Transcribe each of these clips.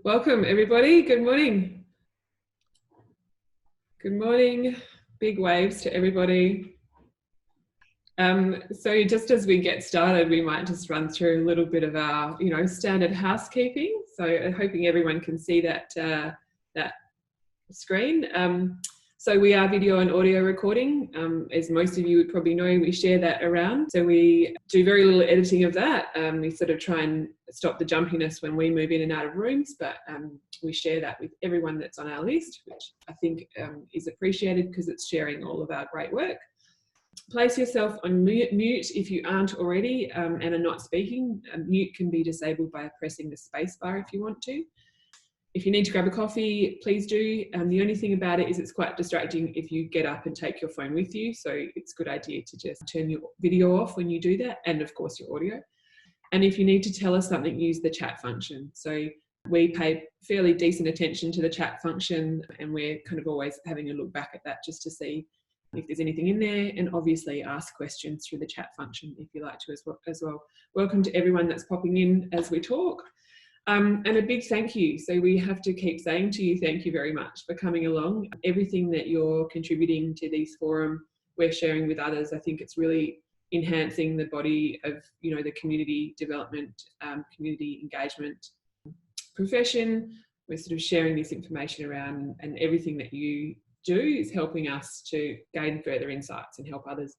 Welcome, everybody. Good morning. Good morning. Big waves to everybody. So just as we get started, we might just run through a little bit of our, standard housekeeping. So hoping everyone can see that screen. So we are video and audio recording. As most of you would probably know, we share that around. So we do very little editing of that. We sort of try and stop the jumpiness when we move in and out of rooms, but we share that with everyone that's on our list, which I think is appreciated because it's sharing all of our great work. Place yourself on mute if you aren't already and are not speaking. Mute can be disabled by pressing the space bar if you want to. If you need to grab a coffee, please do. The only thing about it is it's quite distracting if you get up and take your phone with you. So it's a good idea to just turn your video off when you do that, and of course your audio. And if you need to tell us something, use the chat function. So we pay fairly decent attention to the chat function, and we're kind of always having a look back at that just to see if there's anything in there, and obviously ask questions through the chat function if you like to as well. Welcome to everyone that's popping in as we talk. And a big thank you. So we have to keep saying to you, thank you very much for coming along. Everything that you're contributing to this forum, we're sharing with others. I think it's really enhancing the body of, the community development, community engagement profession. We're sort of sharing this information around, and everything that you do is helping us to gain further insights and help others.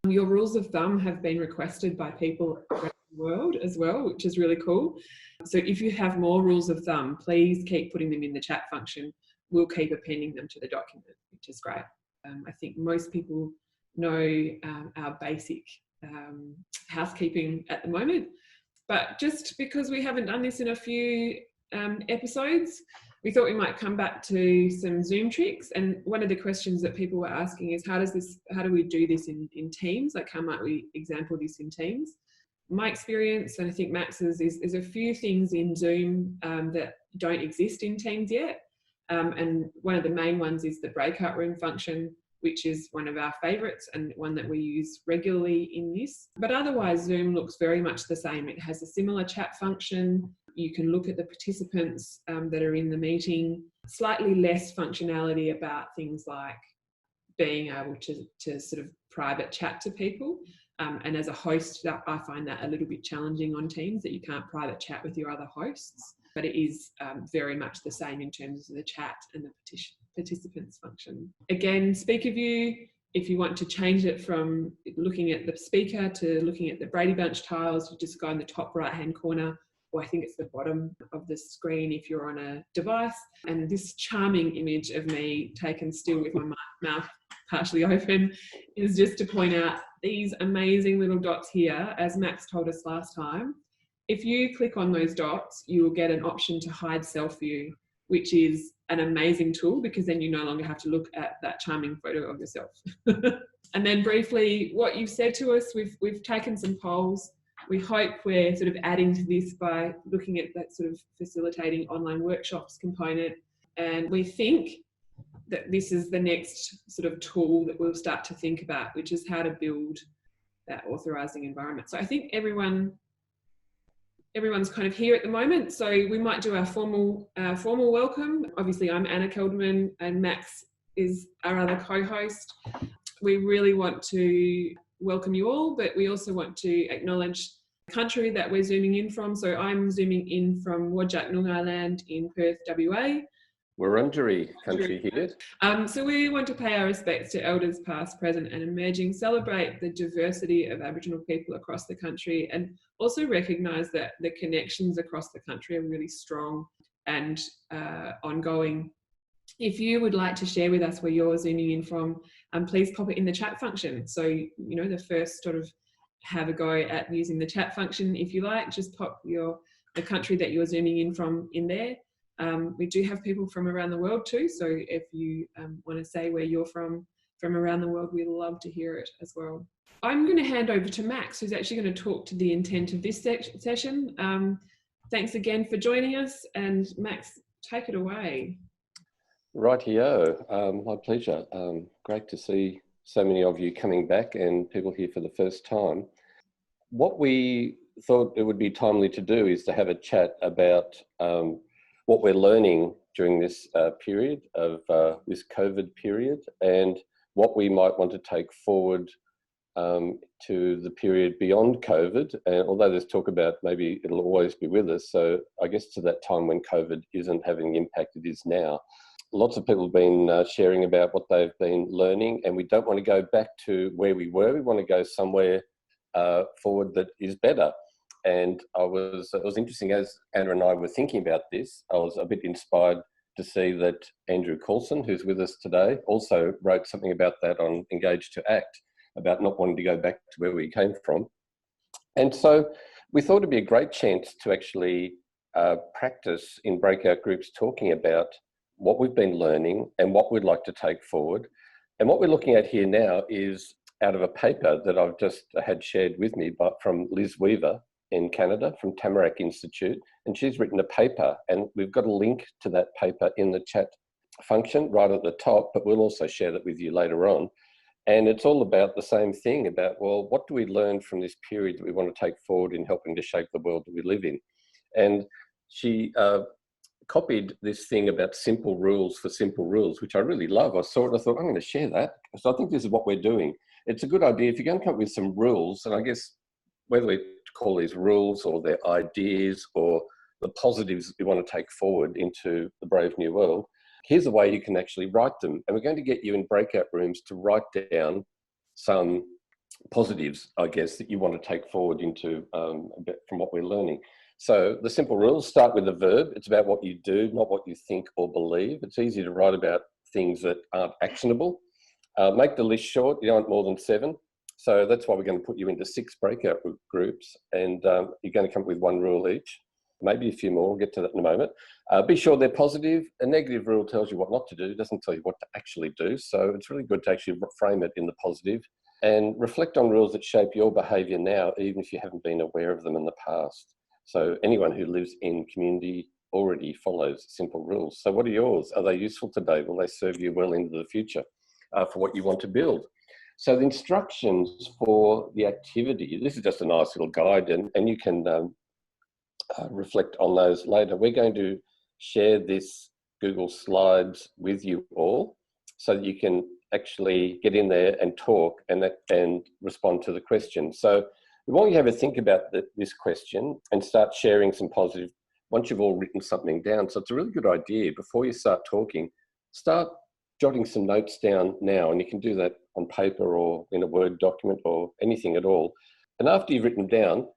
Your rules of thumb have been requested by people around the world as well, which is really cool. So if you have more rules of thumb, please keep putting them in the chat function. We'll keep appending them to the document, which is great. I think most people know our basic housekeeping at the moment, but just because we haven't done this in a few episodes, we thought we might come back to some Zoom tricks. And one of the questions that people were asking is, how do we do this in Teams? Like, how might we example this in Teams? My experience, and I think Max's, is a few things in Zoom that don't exist in Teams yet. And one of the main ones is the breakout room function, which is one of our favorites and one that we use regularly in this. But otherwise, Zoom looks very much the same. It has a similar chat function. You can look at the participants that are in the meeting. Slightly less functionality about things like being able to sort of private chat to people. And as a host, I find that a little bit challenging on Teams, that you can't private chat with your other hosts, but it is very much the same in terms of the chat and the participants function. Again, speaker view, if you want to change it from looking at the speaker to looking at the Brady Bunch tiles, you just go in the top right-hand corner, or I think it's the bottom of the screen if you're on a device. And this charming image of me taken still with my mouth partially open is just to point out these amazing little dots here, as Max told us last time. If you click on those dots, you will get an option to hide self view, which is an amazing tool because then you no longer have to look at that charming photo of yourself. And then briefly, what you've said to us, we've taken some polls. We hope we're sort of adding to this by looking at that sort of facilitating online workshops component. And we think that this is the next sort of tool that we'll start to think about, which is how to build that authorising environment. So I think everyone's kind of here at the moment. So we might do our formal welcome. Obviously, I'm Anna Kelderman and Max is our other co-host. We really want to welcome you all, but we also want to acknowledge the country that we're zooming in from. So I'm zooming in from Whadjuk Noongar land in Perth, WA. Wurundjeri country here. So we want to pay our respects to elders past, present and emerging, celebrate the diversity of Aboriginal people across the country, and also recognise that the connections across the country are really strong and ongoing. If you would like to share with us where you're zooming in from, please pop it in the chat function. So, the first sort of have a go at using the chat function. If you like, just pop the country that you're zooming in from in there. We do have people from around the world too, so if you want to say where you're from around the world, we'd love to hear it as well. I'm going to hand over to Max, who's actually going to talk to the intent of this session. Thanks again for joining us, and Max, take it away. Rightio, my pleasure. Great to see so many of you coming back and people here for the first time. What we thought it would be timely to do is to have a chat about what we're learning during this period of this COVID period, and what we might want to take forward to the period beyond COVID. And although there's talk about maybe it'll always be with us, so I guess to that time when COVID isn't having the impact it is now. Lots of people have been sharing about what they've been learning, and we don't want to go back to where we were. We want to go somewhere forward that is better. And it was interesting, as Anna and I were thinking about this, I was a bit inspired to see that Andrew Coulson, who's with us today, also wrote something about that on Engage to Act, about not wanting to go back to where we came from. And so we thought it'd be a great chance to actually practice in breakout groups talking about what we've been learning and what we'd like to take forward. And what we're looking at here now is out of a paper that I've just had shared with me from Liz Weaver in Canada, from Tamarack Institute. And she's written a paper, and we've got a link to that paper in the chat function right at the top, but we'll also share that with you later on. And it's all about the same thing, about, well, what do we learn from this period that we want to take forward in helping to shape the world that we live in? And she copied this thing about simple rules for simple rules, which I really love. I saw it, I thought, I'm going to share that. So I think this is what we're doing. It's a good idea if you're going to come up with some rules, and I guess whether we call these rules or their ideas or the positives that we want to take forward into the brave new world, here's a way you can actually write them. And we're going to get you in breakout rooms to write down some positives, I guess, that you want to take forward into a bit from what we're learning. So the simple rules start with a verb. It's about what you do, not what you think or believe. It's easy to write about things that aren't actionable. Make the list short. You don't want more than 7. So that's why we're going to put you into 6 breakout groups, and you're going to come up with 1 rule each, maybe a few more. We'll get to that in a moment. Be sure they're positive. A negative rule tells you what not to do. It doesn't tell you what to actually do. So it's really good to actually frame it in the positive, and reflect on rules that shape your behaviour now, even if you haven't been aware of them in the past. So anyone who lives in community already follows simple rules. So what are yours? Are they useful today? Will they serve you well into the future for what you want to build? So the instructions for the activity, this is just a nice little guide, and you can reflect on those later. We're going to share this Google Slides with you all so that you can actually get in there and talk and respond to the question. So we want you to have a think about this question and start sharing some positive, once you've all written something down. So it's a really good idea, before you start talking, start jotting some notes down now, and you can do that on paper or in a Word document or anything at all. And after you've written down,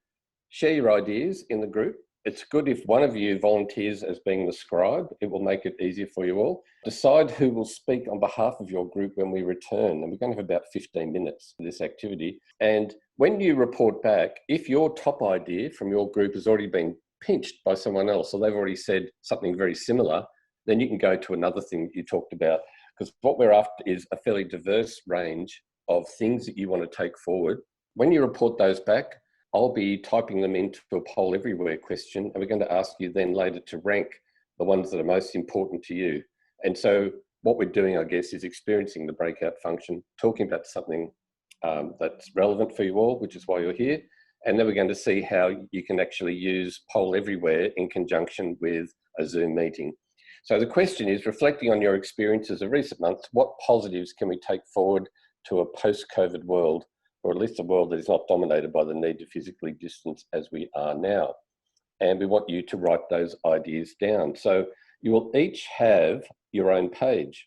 share your ideas in the group. It's good if one of you volunteers as being the scribe. It will make it easier for you all. Decide who will speak on behalf of your group when we return. And we're going to have about 15 minutes for this activity. And when you report back, if your top idea from your group has already been pinched by someone else, or they've already said something very similar, then you can go to another thing that you talked about. Because what we're after is a fairly diverse range of things that you want to take forward. When you report those back, I'll be typing them into a poll everywhere question, and we're going to ask you then later to rank the ones that are most important to you. And so what we're doing, I guess, is experiencing the breakout function, talking about something that's relevant for you all, which is why you're here. And then we're going to see how you can actually use poll everywhere in conjunction with a Zoom meeting. So the question is, reflecting on your experiences of recent months, what positives can we take forward to a post-COVID world, or at least a world that is not dominated by the need to physically distance as we are now? And we want you to write those ideas down. So you will each have your own page.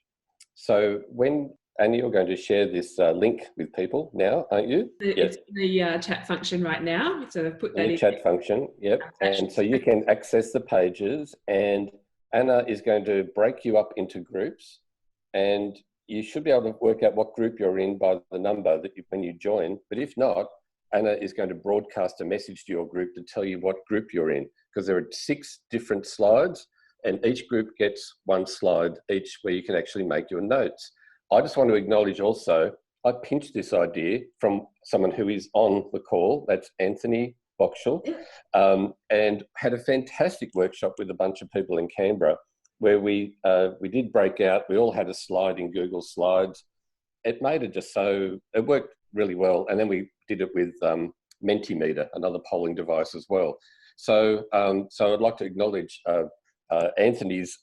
So when, Annie, you're going to share this link with people now, aren't you? It's in the chat function right now. So I've put that in. The chat function, yep. And so you can access the pages, and Anna is going to break you up into groups, and you should be able to work out what group you're in by the number that when you join. But if not, Anna is going to broadcast a message to your group to tell you what group you're in, because there are 6 different slides, and each group gets 1 slide each where you can actually make your notes. I just want to acknowledge also, I pinched this idea from someone who is on the call, that's Anthony Boxall, and had a fantastic workshop with a bunch of people in Canberra, where we did break out. We all had a slide in Google Slides. It made it just so, it worked really well. And then we did it with Mentimeter, another polling device as well. So, so I'd like to acknowledge Anthony's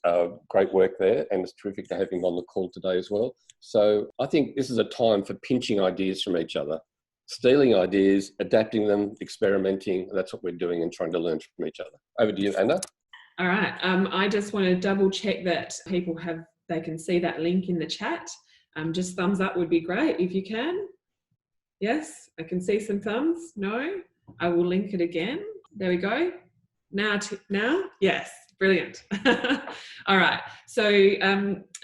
great work there, and it's terrific to have him on the call today as well. So I think this is a time for pinching ideas from each other, stealing ideas, adapting them, experimenting. That's what we're doing and trying to learn from each other. Over to you, Anna. All right. I just want to double check that people they can see that link in the chat. Just thumbs up would be great if you can. Yes, I can see some thumbs. No, I will link it again. There we go. Now, yes, brilliant. All right. So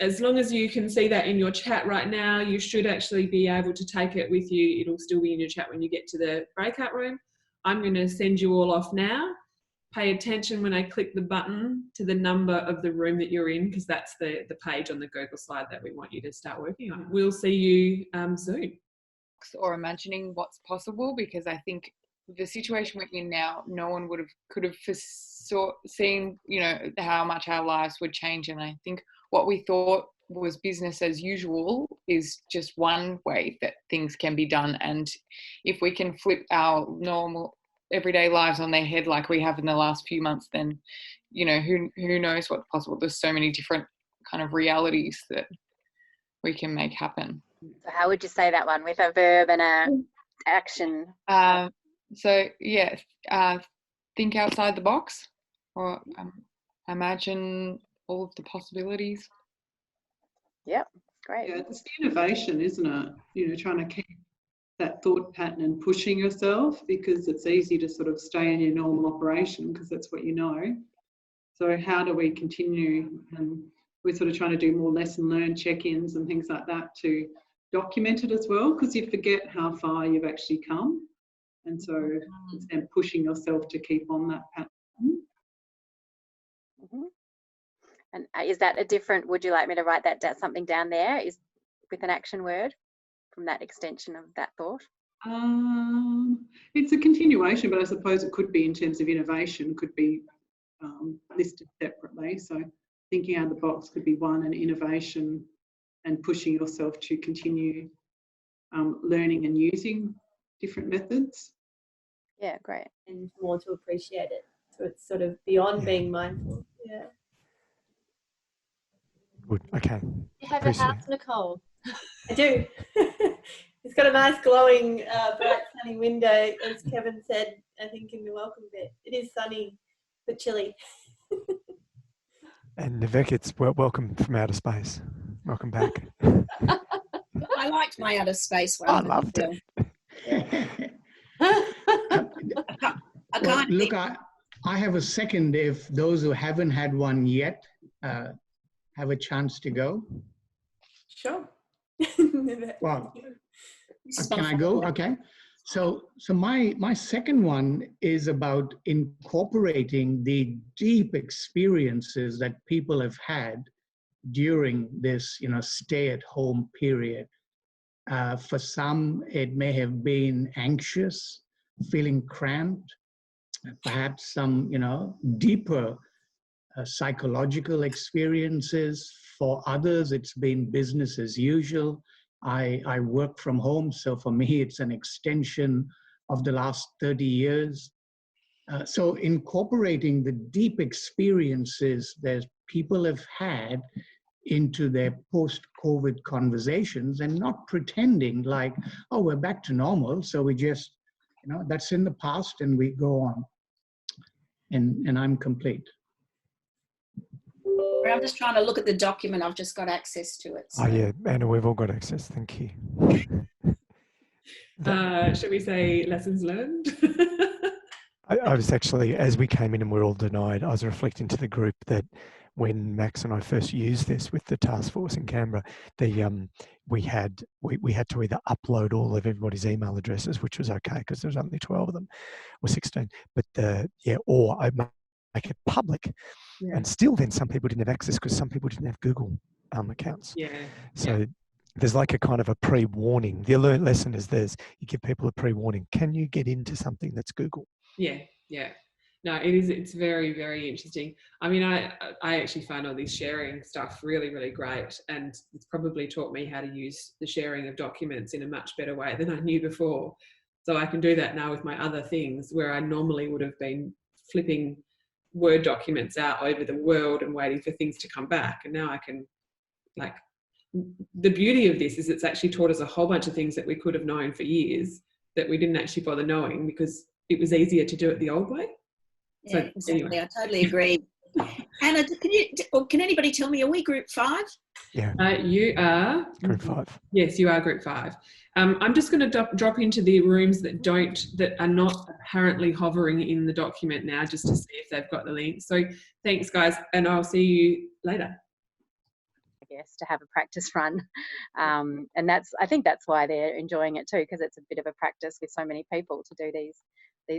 as long as you can see that in your chat right now, you should actually be able to take it with you. It'll still be in your chat when you get to the breakout room. I'm going to send you all off now. Pay attention when I click the button to the number of the room that you're in, because that's the page on the Google slide that we want you to start working on. We'll see you soon. Or imagining what's possible, because I think the situation we're in now, no one could have foreseen, you know, how much our lives would change. And I think what we thought was business as usual is just one way that things can be done. And if we can flip our normal everyday lives on their head like we have in the last few months, then, you know, who knows what's possible. There's so many different kind of realities that we can make happen. So how would you say that one, with a verb and a action? So yes, think outside the box, or imagine all of the possibilities. Yep, great. Yeah, it's innovation, isn't it? You know, trying to keep that thought pattern and pushing yourself, because it's easy to sort of stay in your normal operation because that's what you know. So how do we continue? And we're sort of trying to do more lesson learn check-ins and things like that to document it as well, because you forget how far you've actually come. And so it's then pushing yourself to keep on that pattern. Mm-hmm. And is that a different, would you like me to write that something down there is with an action word from that extension of that thought? It's a continuation, but I suppose it could be in terms of innovation, could be listed separately. So thinking out of the box could be one, and innovation and pushing yourself to continue learning and using different methods. Yeah, great. And more to appreciate it. So it's sort of beyond being mindful. Yeah. Good. Okay. You have a house, Nicole? I do. It's got a nice glowing, bright, sunny window, as Kevin said, I think, in the welcome bit. It is sunny, but chilly. And Nivek, it's welcome from outer space. Welcome back. I liked my outer space one. I loved it. I look, I have a second if those who haven't had one yet have a chance to go. Sure. Well, can I go? Okay. So my second one is about incorporating the deep experiences that people have had during this, stay-at-home period. For some, it may have been anxious, feeling cramped, perhaps some, deeper psychological experiences. For others, it's been business as usual. I work from home, so for me, it's an extension of the last 30 years. So incorporating the deep experiences that people have had into their post-COVID conversations, and not pretending like, oh, we're back to normal, so we just, that's in the past and we go on. And I'm complete. I'm just trying to look at the document. I've just got access to it. So. Oh yeah, Anna, we've all got access. Thank you. Should we say lessons learned? I was actually, as we came in and we're all denied, I was reflecting to the group that when Max and I first used this with the task force in Canberra, we had to either upload all of everybody's email addresses, which was okay because there was only 12 of them or 16, but or I make it public. Yeah. And still then some people didn't have access because some people didn't have Google accounts. Yeah. So there's like a kind of a pre-warning. The alert lesson is you give people a pre-warning. Can you get into something that's Google? Yeah. No, it's very, very interesting. I mean, I actually find all this sharing stuff really, really great. And it's probably taught me how to use the sharing of documents in a much better way than I knew before. So I can do that now with my other things where I normally would have been flipping Word documents out over the world and waiting for things to come back. And now I can, like, the beauty of this is it's actually taught us a whole bunch of things that we could have known for years that we didn't actually bother knowing because it was easier to do it the old way. Yeah, So, exactly. anyway. I totally agree. Anna, can anybody tell me, are we group 5? Yeah. You are Group 5. Yes, you are group 5. I'm just going to drop into the rooms that are not apparently hovering in the document now, just to see if they've got the link. So thanks, guys, and I'll see you later. I guess to have a practice run, and I think that's why they're enjoying it too, because it's a bit of a practice with so many people to do these.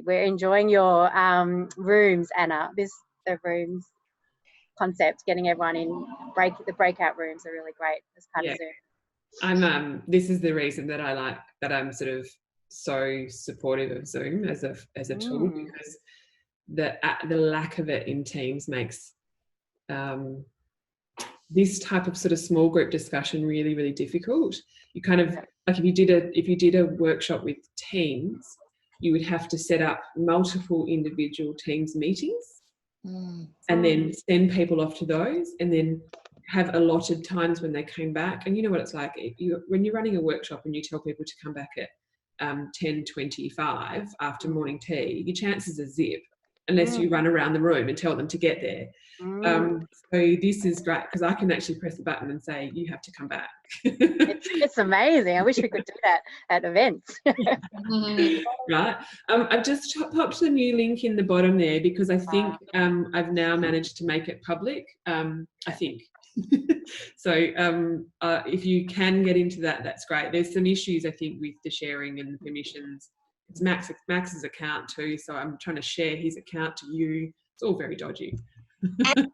We're enjoying your rooms, Anna. The rooms concept, getting everyone in. The breakout rooms are really great as part of Zoom. This is the reason that I'm sort of so supportive of Zoom as a tool, because the lack of it in Teams makes this type of sort of small group discussion really, really difficult. You kind of, like, if you did a workshop with Teams, you would have to set up multiple individual Teams meetings and then send people off to those, and then have allotted times when they came back. And you know what it's like when you're running a workshop and you tell people to come back at 10:25 after morning tea, your chances are zip unless you run around the room and tell them to get there. So this is great because I can actually press the button and say, you have to come back. It's amazing. I wish we could do that at events. Right. I've just popped the new link in the bottom there because I think I've now managed to make it public. I think. So if you can get into that, that's great. There's some issues, I think, with the sharing and the permissions. It's Max's account too, so I'm trying to share his account to you. It's all very dodgy. And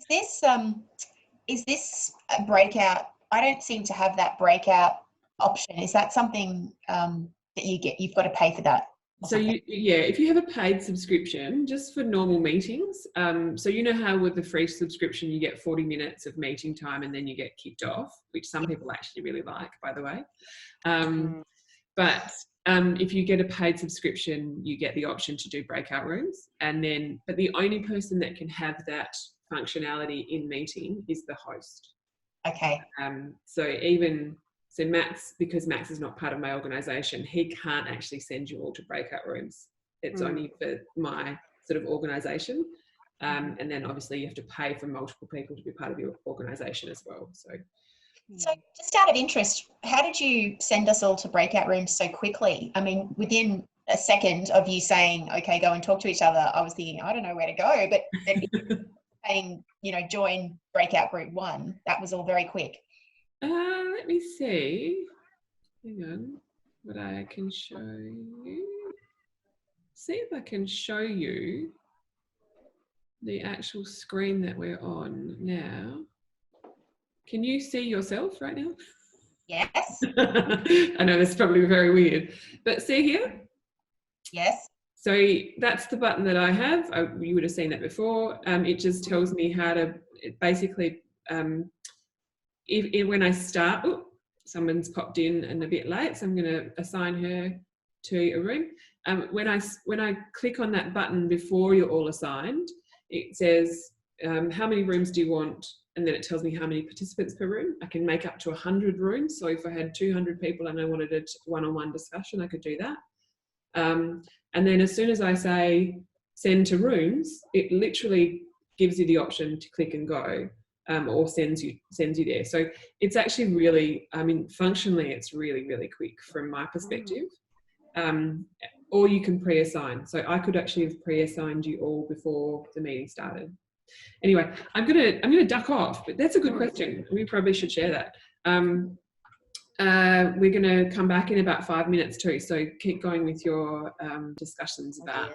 is this a breakout? I don't seem to have that breakout option. Is that something that you've got to pay for that? So if you have a paid subscription just for normal meetings, so you know how with the free subscription you get 40 minutes of meeting time and then you get kicked off, which some people actually really like, by the way. But if you get a paid subscription, you get the option to do breakout rooms, but the only person that can have that functionality in meeting is the host. Okay. So Max, because Max is not part of my organisation, he can't actually send you all to breakout rooms. It's only for my sort of organisation. And then obviously you have to pay for multiple people to be part of your organisation as well. So just out of interest, how did you send us all to breakout rooms so quickly? I mean, within a second of you saying, okay, go and talk to each other, I was thinking, I don't know where to go, but saying, join breakout group 1, that was all very quick. Let me see. Hang on, what I can show you. See if I can show you the actual screen that we're on now. Can you see yourself right now? Yes. I know that's probably very weird, but see here? Yes. So that's the button that I have. You would have seen that before. It just tells me how to basically, when I start, someone's popped in and a bit late, so I'm going to assign her to a room. When I click on that button before you're all assigned, it says, how many rooms do you want? And then it tells me how many participants per room. I can make up to 100 rooms. So if I had 200 people and I wanted a one-on-one discussion, I could do that. And then as soon as I say send to rooms, it literally gives you the option to click and go, or sends you there. So it's actually really, functionally, it's really, really quick from my perspective. Or you can pre-assign. So I could actually have pre-assigned you all before the meeting started. Anyway, I'm gonna duck off, but that's a good question. We probably should share that. We're gonna come back in about 5 minutes too. So keep going with your discussions about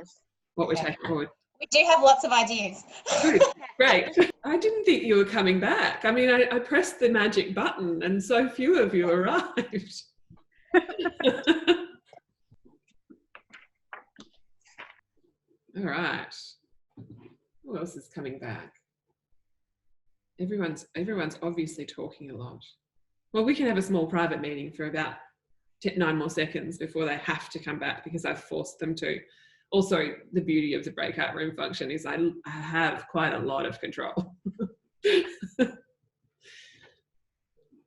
what we're taking forward. We do have lots of ideas. Good. Great. I didn't think you were coming back. I mean, I pressed the magic button and so few of you arrived. All right. Who else is coming back? Everyone's obviously talking a lot. Well, we can have a small private meeting for about 9 more seconds before they have to come back because I've forced them to. Also, the beauty of the breakout room function is I have quite a lot of control.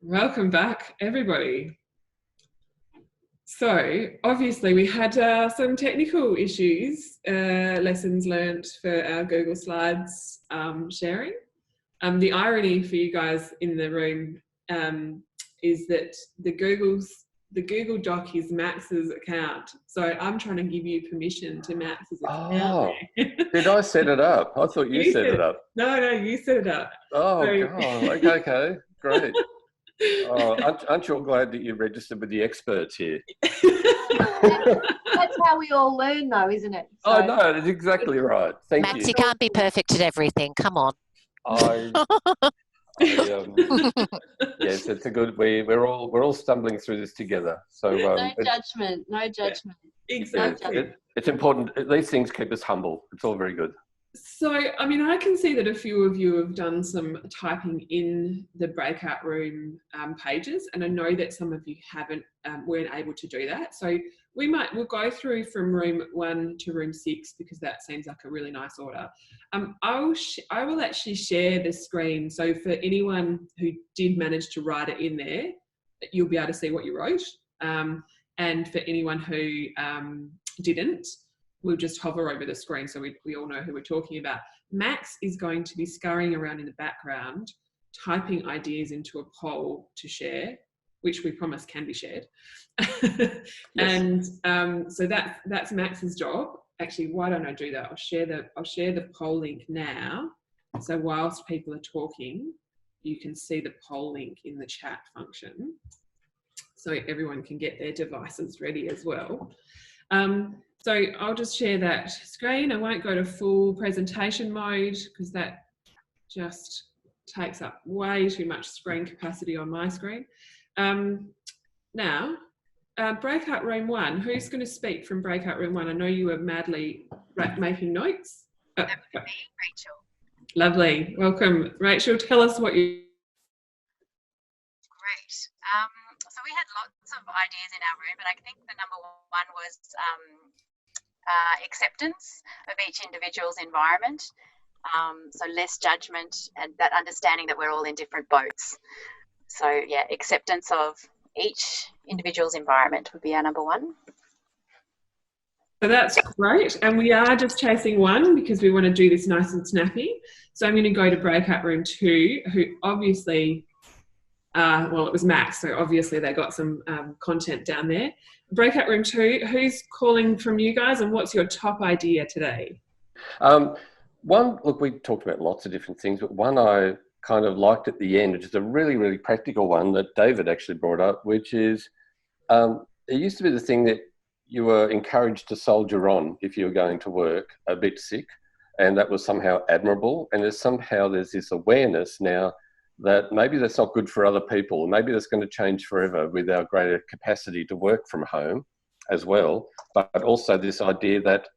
Welcome back, everybody. So obviously we had some technical issues, lessons learned for our Google Slides sharing. The irony for you guys in the room is that the Google Doc is Max's account. So I'm trying to give you permission to Max's account. Oh, did I set it up? I thought you set it up. No, you set it up. Oh, So, God. Okay, great. Oh, aren't you all glad that you registered with the experts here? That's how we all learn, though, isn't it? So. Oh, no, that's exactly right. Thank you. Max, you can't be perfect at everything. Come on. Yes, it's a good. We're all stumbling through this together. So no judgment. Exactly. It's important. These things keep us humble. It's all very good. So, I mean, I can see that a few of you have done some typing in the breakout room pages, and I know that some of you weren't able to do that. So we'll go through from room 1 to room 6 because that seems like a really nice order. I will actually share the screen. So for anyone who did manage to write it in there, you'll be able to see what you wrote. And for anyone who didn't, we'll just hover over the screen so we all know who we're talking about. Max is going to be scurrying around in the background, typing ideas into a poll to share, which we promise can be shared. Yes. And so that's Max's job. Actually, why don't I do that? I'll share the poll link now. So whilst people are talking, you can see the poll link in the chat function. So everyone can get their devices ready as well. So I'll just share that screen. I won't go to full presentation mode because that just takes up way too much screen capacity on my screen. Now, breakout room 1. Who's going to speak from breakout room 1? I know you were madly making notes. That would be Rachel. Lovely. Welcome. Rachel, tell us what you... Great. So we had lots of ideas in our room, but I think the number one was acceptance of each individual's environment. So less judgment and that understanding that we're all in different boats. So yeah, acceptance of each individual's environment would be our number 1. So that's great. And we are just chasing 1 because we want to do this nice and snappy. So I'm going to go to breakout room 2, who obviously, well, it was Max, so obviously they got some content down there. Breakout room 2, who's calling from you guys and what's your top idea today? One, look, we talked about lots of different things, but one I kind of liked at the end, which is a really, really practical one that David actually brought up, which is it used to be the thing that you were encouraged to soldier on if you were going to work a bit sick, and that was somehow admirable. And there's this awareness now that maybe that's not good for other people. Maybe that's going to change forever with our greater capacity to work from home as well. But also this idea that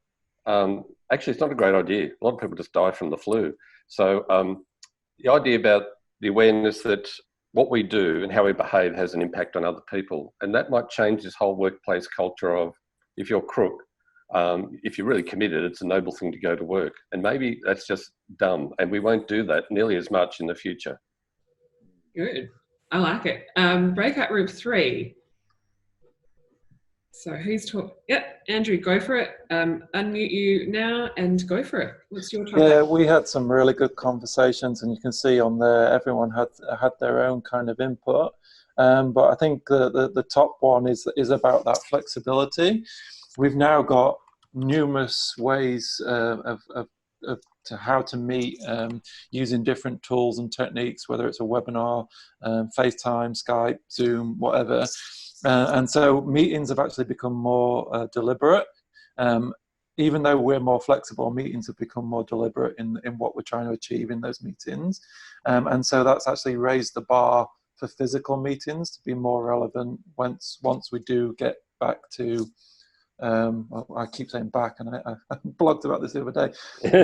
actually it's not a great idea. A lot of people just die from the flu. So the idea about the awareness that what we do and how we behave has an impact on other people. And that might change this whole workplace culture of if you're crook, if you're really committed, it's a noble thing to go to work. And maybe that's just dumb. And we won't do that nearly as much in the future. Good. I like it. Breakout room 3. So who's talking? Yep, Andrew, go for it. Unmute you now and go for it. What's your topic? Yeah, we had some really good conversations, and you can see on there everyone had their own kind of input. But I think the top one is about that flexibility. We've now got numerous ways of how to meet using different tools and techniques, whether it's a webinar, FaceTime, Skype, Zoom, whatever. And so meetings have actually become more deliberate. Even though we're more flexible, meetings have become more deliberate in what we're trying to achieve in those meetings. And so that's actually raised the bar for physical meetings to be more relevant once we do get back to, well, I keep saying back, and I blogged about this the other day,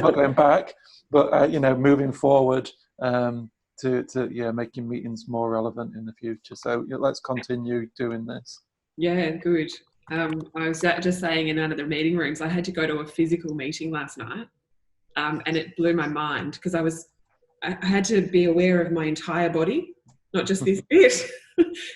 not going back, but you know, moving forward to making meetings more relevant in the future. So let's continue doing this. Yeah, good. I was just saying in one of the meeting rooms, I had to go to a physical meeting last night, and it blew my mind because I had to be aware of my entire body, not just this bit.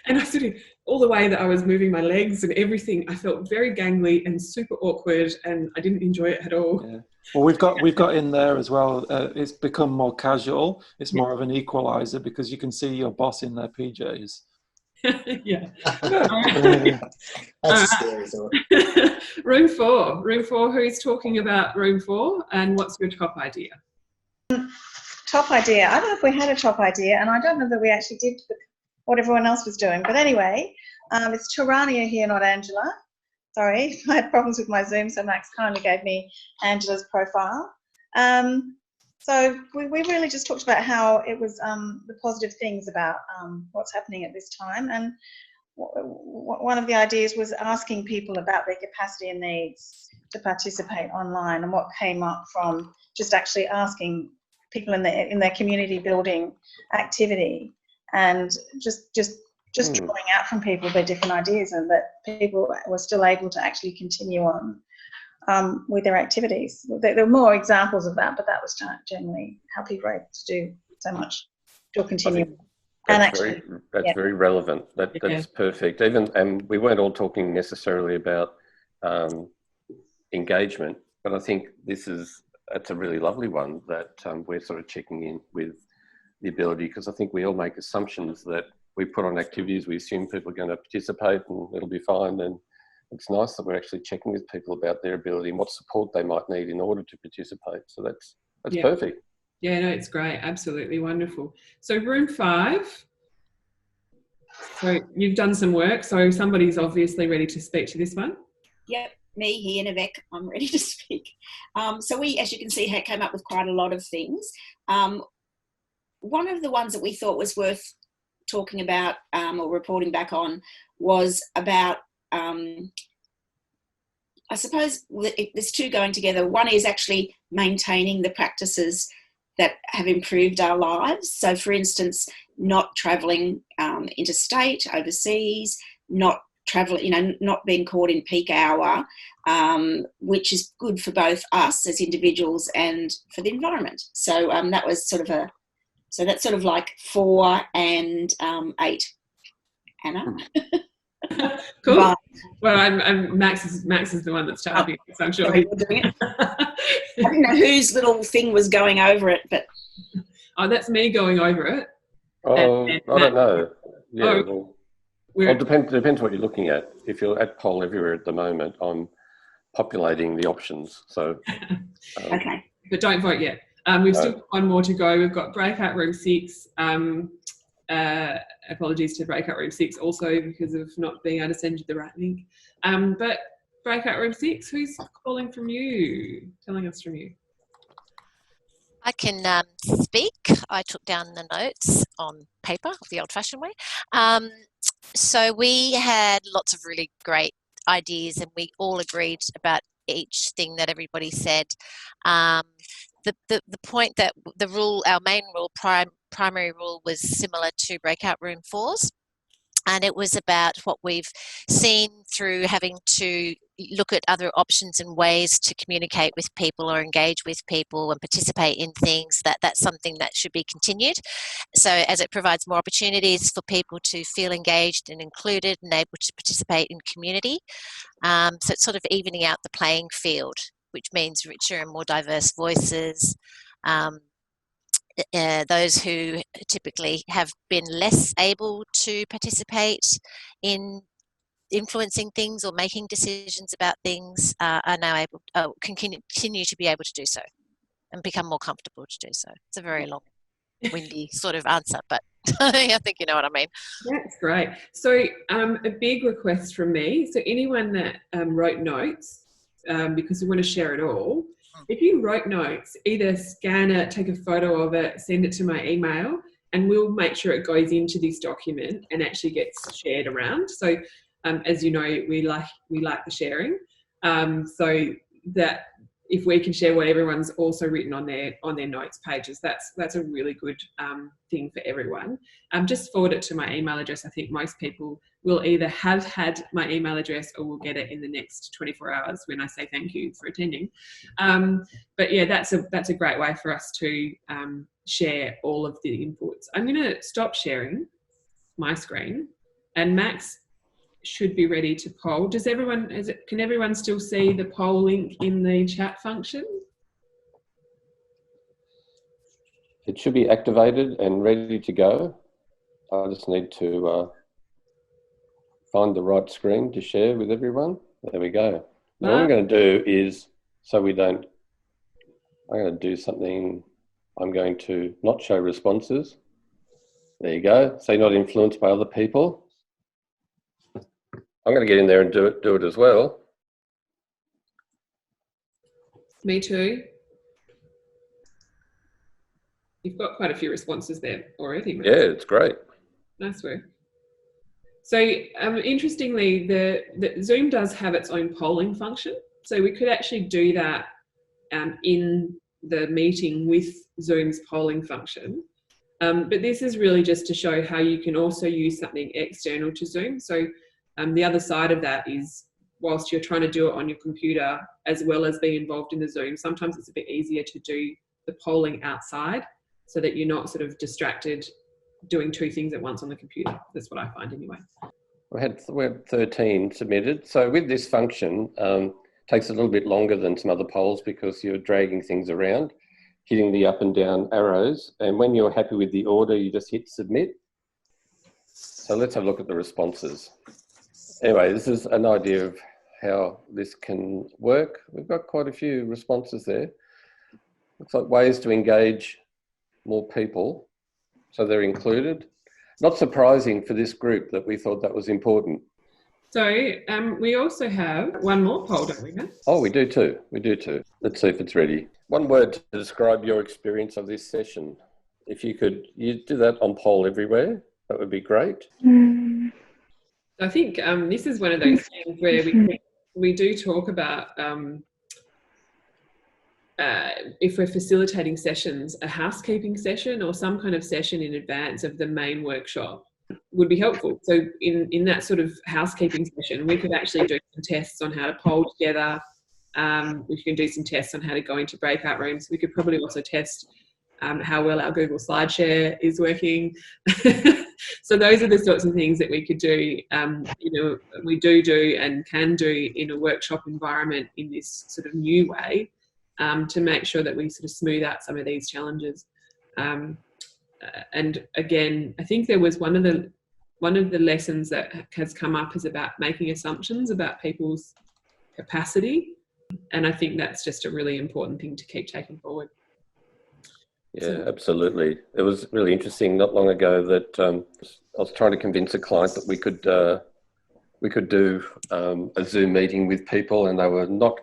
And I sort of, all the way that I was moving my legs and everything, I felt very gangly and super awkward, and I didn't enjoy it at all. Yeah. Well, we've got in there as well. It's become more casual. It's more of an equalizer because you can see your boss in their PJs. Yeah. That's a scary thought. Room 4. Room 4. Who's talking about room 4? And what's your top idea? Top idea. I don't know if we had a top idea, and I don't know that we actually did what everyone else was doing. But anyway, it's Tarania here, not Angela. Sorry, I had problems with my Zoom, so Max kindly gave me Angela's profile. So we really just talked about how it was the positive things about what's happening at this time. And one of the ideas was asking people about their capacity and needs to participate online, and what came up from just actually asking people in their community building activity, and just drawing out from people their different ideas, and that people were still able to actually continue on with their activities. There were more examples of that, but that was generally how people were able to do so much to continue. That's very relevant. That's perfect. And we weren't all talking necessarily about engagement, but I think it's a really lovely one that we're sort of checking in with the ability, because I think we all make assumptions that we put on activities, we assume people are going to participate and it'll be fine. And it's nice that we're actually checking with people about their ability and what support they might need in order to participate. So that's perfect. Yeah, no, it's great. Absolutely wonderful. So room 5. So you've done some work. So somebody's obviously ready to speak to this one. Yep, me here, Navek. I'm ready to speak. So we, as you can see, came up with quite a lot of things. One of the ones that we thought was worth talking about or reporting back on was about, I suppose there's two going together. One is actually maintaining the practices that have improved our lives. So for instance, not travelling interstate, overseas, not traveling, not being caught in peak hour, which is good for both us as individuals and for the environment. So that was so that's sort of like 4 and 8. Anna? Cool. Right. Well, Max is the one that's typing, so I'm sure. Sorry, we're doing it. I didn't know whose little thing was going over it, but that's me going over it. Oh, I don't know. Yeah, well, it depends what you're looking at. If you're at Poll Everywhere at the moment, I'm populating the options. So okay, but don't vote yet. We've still got one more to go. We've got breakout room 6. Apologies to breakout room 6 also because of not being able to send you the right link. But breakout room 6, who's calling from you? Telling us from you. I can speak. I took down the notes on paper the old-fashioned way. So we had lots of really great ideas, and we all agreed about each thing that everybody said. The point that the rule, our main rule, primary rule, was similar to breakout room 4's, and it was about what we've seen through having to look at other options and ways to communicate with people or engage with people and participate in things. That's something that should be continued. So as it provides more opportunities for people to feel engaged and included and able to participate in community. So it's sort of evening out the playing field, which means richer and more diverse voices. Those who typically have been less able to participate in influencing things or making decisions about things are now able, can continue to be able to do so and become more comfortable to do so. It's a very long, windy sort of answer, but I think you know what I mean. That's great. So a big request from me. So anyone that wrote notes, because we want to share it all, if you wrote notes, either scan it, take a photo of it, send it to my email, and we'll make sure it goes into this document and actually gets shared around. So as you know, we like the sharing. So that if we can share what everyone's also written on their notes pages, that's a really good thing for everyone. Just forward it to my email address. I think most people will either have had my email address or will get it in the next 24 hours when I say thank you for attending. But yeah, that's a great way for us to share all of the inputs. I'm going to stop sharing my screen, and Max should be ready to poll. Can everyone still see the poll link in the chat function? It should be activated and ready to go. I just need to find the right screen to share with everyone. There we go. Now what I'm going to do is, I'm going to do something. I'm going to not show responses. There you go. So you're not influenced by other people. I'm going to get in there and do it as well. Me too. You've got quite a few responses there already, Max. Yeah, it's great. Nice work. So interestingly, the Zoom does have its own polling function. So we could actually do that in the meeting with Zoom's polling function. But this is really just to show how you can also use something external to Zoom. So the other side of that is, whilst you're trying to do it on your computer as well as being involved in the Zoom, sometimes it's a bit easier to do the polling outside so that you're not sort of distracted doing two things at once on the computer. That's what I find anyway. We had 13 submitted. So with this function, it takes a little bit longer than some other polls because you're dragging things around, hitting the up and down arrows. And when you're happy with the order, you just hit submit. So let's have a look at the responses. Anyway, this is an idea of how this can work. We've got quite a few responses there. Looks like ways to engage more people so they're included. Not surprising for this group that we thought that was important. So we also have one more poll, don't we, Matt? Oh, we do too. We do too. Let's see if it's ready. One word to describe your experience of this session. If you could do that on poll everywhere, that would be great. I think this is one of those things where we do talk about if we're facilitating sessions, a housekeeping session or some kind of session in advance of the main workshop would be helpful. So in that sort of housekeeping session, we could actually do some tests on how to poll together. We can do some tests on how to go into breakout rooms. We could probably also test how well our Google SlideShare is working. So those are the sorts of things that we could do, we do and can do in a workshop environment in this sort of new way to make sure that we sort of smooth out some of these challenges. And again, I think there was one of the lessons that has come up is about making assumptions about people's capacity. And I think that's just a really important thing to keep taking forward. Yeah, absolutely. It was really interesting not long ago that I was trying to convince a client that we could do a Zoom meeting with people, and they were not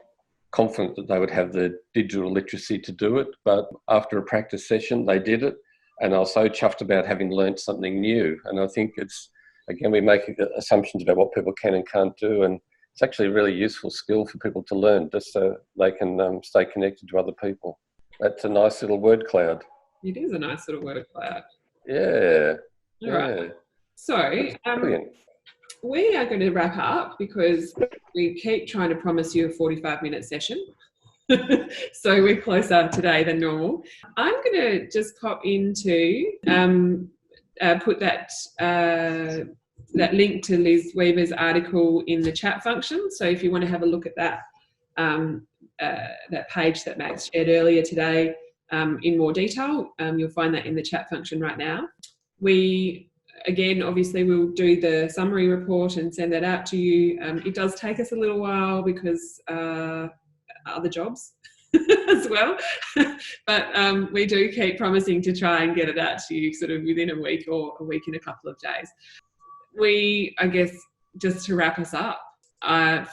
confident that they would have the digital literacy to do it. But after a practice session, they did it, and I was so chuffed about having learnt something new. And I think it's, again, we make assumptions about what people can and can't do, and it's actually a really useful skill for people to learn just so they can stay connected to other people. That's a nice little word cloud. It is a nice little word cloud. Yeah. All right. So we are going to wrap up because we keep trying to promise you a 45-minute session. So we're closer today than normal. I'm going to just pop into, put that link to Liz Weaver's article in the chat function. So if you want to have a look at that, that page that Max shared earlier today in more detail, you'll find that in the chat function right now. We, again, obviously we'll do the summary report and send that out to you. It does take us a little while because other jobs as well, but we do keep promising to try and get it out to you sort of within a week or a week and a couple of days. I guess, just to wrap us up,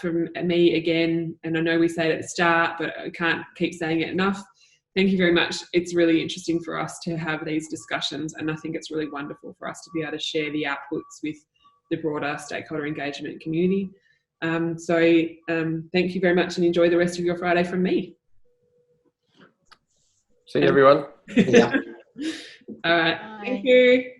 from me again, and I know we say it at the start, but I can't keep saying it enough, thank you very much. It's really interesting for us to have these discussions, and I think it's really wonderful for us to be able to share the outputs with the broader stakeholder engagement community. Thank you very much and enjoy the rest of your Friday from me. See you, everyone. All right. Thank you.